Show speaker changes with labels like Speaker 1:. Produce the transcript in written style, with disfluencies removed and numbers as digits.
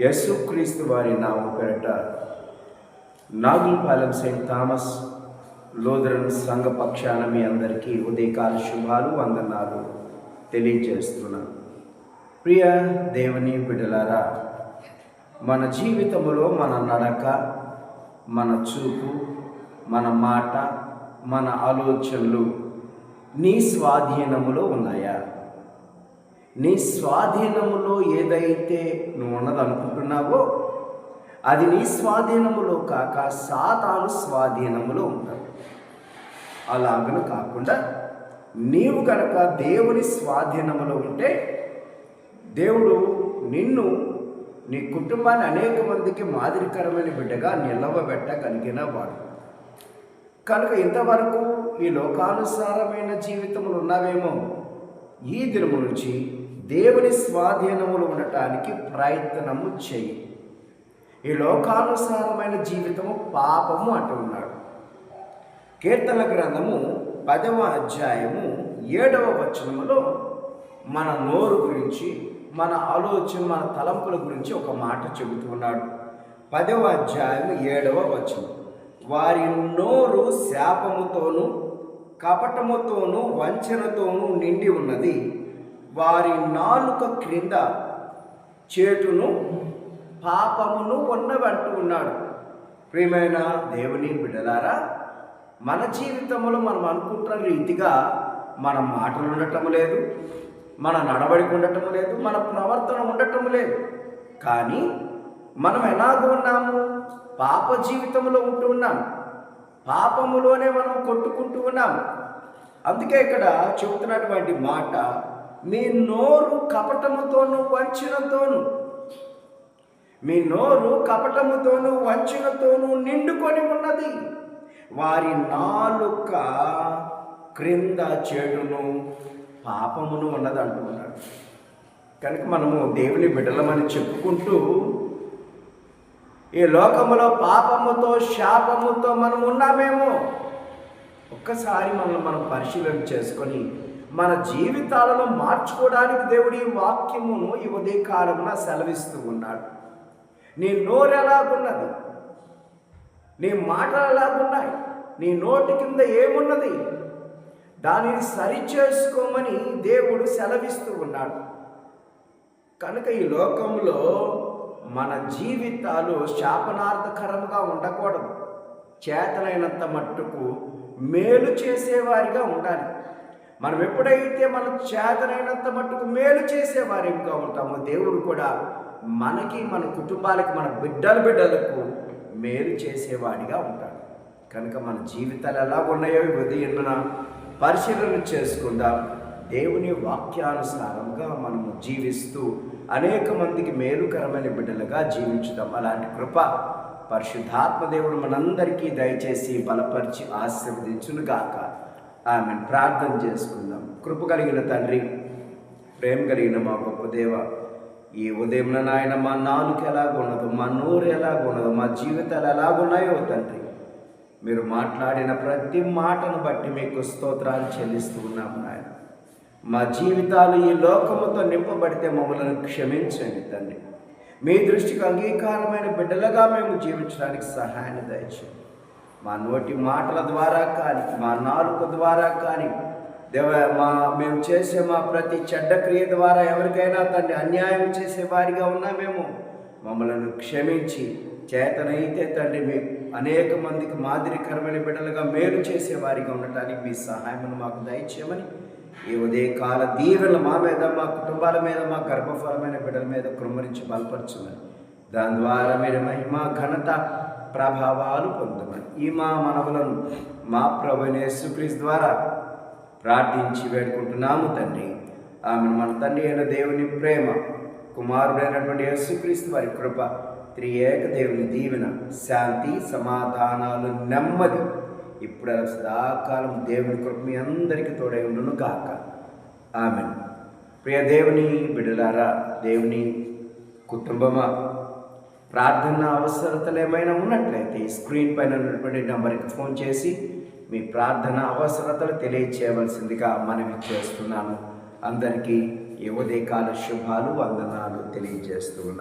Speaker 1: యేసుక్రీస్తు వారి నామం పేరిట నాగులపాలెం సెయింట్ థామస్ లూథరన్ సంఘ పక్షాన మీ అందరికీ ఉదయకాల శుభాలు వందనాలు తెలియజేస్తున్నాను. ప్రియ దేవుని బిడ్డలారా, మన జీవితంలో మన నడక, మన చూపు, మన మాట, మన ఆలోచనలు నీ స్వాధీనములో ఉన్నాయా? నీ స్వాధీనములో ఏదైతే నువ్వు ఉన్నదనుకుంటున్నావో అది నీ స్వాధీనములో కాక సాతాను స్వాధీనములో ఉంటావు. అలాగను కాకుండా నీవు కనుక దేవుని స్వాధీనములో ఉంటే దేవుడు నిన్ను, నీ కుటుంబాన్ని అనేక మందికి మాదిరికరమైన బిడ్డగా నిలవబెట్టగలిగిన వాడు. కనుక ఇంతవరకు ఈ లోకానుసారమైన జీవితములు ఉన్నావేమో, ఈ దినము నుంచి దేవుని స్వాధీనములు ఉండటానికి ప్రయత్నము చేయి. ఈ లోకానుసారమైన జీవితము పాపము అంటున్నాడు. కీర్తన గ్రంథము 10వ అధ్యాయము 7వ వచనములో మన నోరు గురించి, మన ఆలోచన, మన తలంపుల గురించి ఒక మాట చెబుతున్నాడు. 10వ అధ్యాయము 7వ వచనం, వారి నోరు శాపముతోనూ కపటముతోనూ వంచనతోనూ నిండి ఉన్నది, వారి నాలుక క్రింద చేటును పాపమును ఉన్నవంటూ ఉన్నాడు. ప్రియమైన దేవుని బిడ్డలారా, మన జీవితంలో మనం అనుకుంటున్న రీతిగా మన మాటలు ఉండటం లేదు, మన నడవడిక ఉండటం లేదు, మన ప్రవర్తన ఉండటం లేదు. కానీ మనం ఎలాగ ఉన్నాము? పాప జీవితంలో ఉంటూ ఉన్నాం, పాపములోనే మనం కొట్టుకుంటూ ఉన్నాం. అందుకే ఇక్కడ చెబుతున్నటువంటి మాట, మీ నోరు కపటముతోనూ వంచనతోనూ, మీ నోరు కపటముతోనూ వంచనతోనూ నిండుకొని ఉన్నది, వారి నాలుక క్రింద చెడును పాపమును ఉన్నది అంటున్నాడు. కనుక మనము దేవుని బిడ్డలమని చెప్పుకుంటూ ఈ లోకములో పాపముతో శాపముతో మనం ఉన్నామేమో. ఒక్కసారి మనం పరిశీలన చేసుకొని మన జీవితాలను మార్చుకోవడానికి దేవుడి వాక్యమును ఈ ఉదయకాలమున సెలవిస్తూ ఉన్నాడు. నీ నోరు ఎలాగున్నది? నీ మాటలు ఎలాగున్నాయి? నీ నోటి కింద ఏమున్నది? దానిని సరిచేసుకోమని దేవుడు సెలవిస్తూ ఉన్నాడు. కనుక ఈ లోకంలో మన జీవితాలు శాపనార్థకరంగా ఉండకూడదు. చేతనైనంత మట్టుకు మేలు చేసేవారిగా ఉండాలి. మనం ఎప్పుడైతే మనం చేతనైనంత మట్టుకు మేలు చేసేవారిగా ఉంటామో దేవుడు కూడా మనకి, మన కుటుంబాలకి, మన బిడ్డలకు మేలు చేసేవాడిగా ఉంటాడు. కనుక మన జీవితాలు ఎలా ఉన్నాయో ఉదయమున పరిశీలన చేసుకుందాం. దేవుని వాక్యానుసారంగా మనము జీవిస్తూ అనేక మందికి మేలుకరమైన బిడ్డలుగా జీవించుదాం. అలాంటి కృప పరిశుద్ధాత్మ దేవుడు మనందరికీ దయచేసి బలపరిచి ఆశీర్వదించునుగాక. ఆమెను ప్రార్థన చేసుకుందాం. కృప కలిగిన తండ్రి, ప్రేమ కలిగిన మా గొప్ప దేవ, ఈ ఉదయం నాయన మా నాలుక ఎలాగున్నదో, మా నోరు ఎలాగున్నదో, మా జీవితాలు ఎలాగున్నాయో తండ్రి, మీరు మాట్లాడిన ప్రతి మాటను బట్టి మీకు స్తోత్రాలు చెల్లిస్తూ ఉన్నాము నాయన. మా జీవితాలు ఈ లోకముతో నింపబడితే మమ్మల్ని క్షమించండి తండ్రి. మీ దృష్టికి అంగీకారమైన బిడ్డలుగా మేము జీవించడానికి సహాయాన్ని దయచేయండి. మా నోటి మాటల ద్వారా కానీ, మా నాలుక ద్వారా కానీ మేము చేసే మా ప్రతి చెడ్డ క్రియ ద్వారా ఎవరికైనా తండ్రి అన్యాయం చేసే వారిగా ఉన్నామేమో, మమ్మల్ని క్షమించి చేతనైతే తండ్రి మీ అనేక మందికి మాదిరికరమైన బిడ్డలుగా మేలు చేసేవారిగా ఉండటానికి మీ సహాయమును మాకు దయచేయమని, ఈ ఉదయకాల దీవెనలు మా మీద, మా కుటుంబాల మీద, మా గర్భఫలమైన బిడ్డల మీద కృమ్మరించి బలపరచమని, దాని ద్వారా మీరు మహిమ, ఘనత, ప్రభావాలు పొందమని ఈ మా మనవులను మా ప్రభువైన యేసుక్రీస్తు ద్వారా ప్రార్థించి వేడుకుంటున్నాము తండ్రి. ఆమెను. మన తండ్రి అయిన దేవుని ప్రేమ, కుమారుడైనటువంటి యేసుక్రీస్తు వారి కృప, త్రియేక దేవుని దీవెన, శాంతి, సమాధానాలు, నెమ్మది ఇప్పుడు సదాకాలం దేవుని కృప మీ అందరికీ తోడై ఉండును గాక. ఆమెన్. ప్రియ దేవుని బిడ్డలారా, దేవుని కుటుంబమా, ప్రార్థన అవసరతలు ఏమైనా ఉన్నట్లయితే స్క్రీన్ పైన ఉన్నటువంటి నెంబర్కి ఫోన్ చేసి మీ ప్రార్థన అవసరతలు తెలియచేయవలసిందిగా మనవి చేస్తున్నాను. అందరికీ ఈ ఉదయకాల శుభాలు, వందనాలు తెలియజేస్తున్నాను.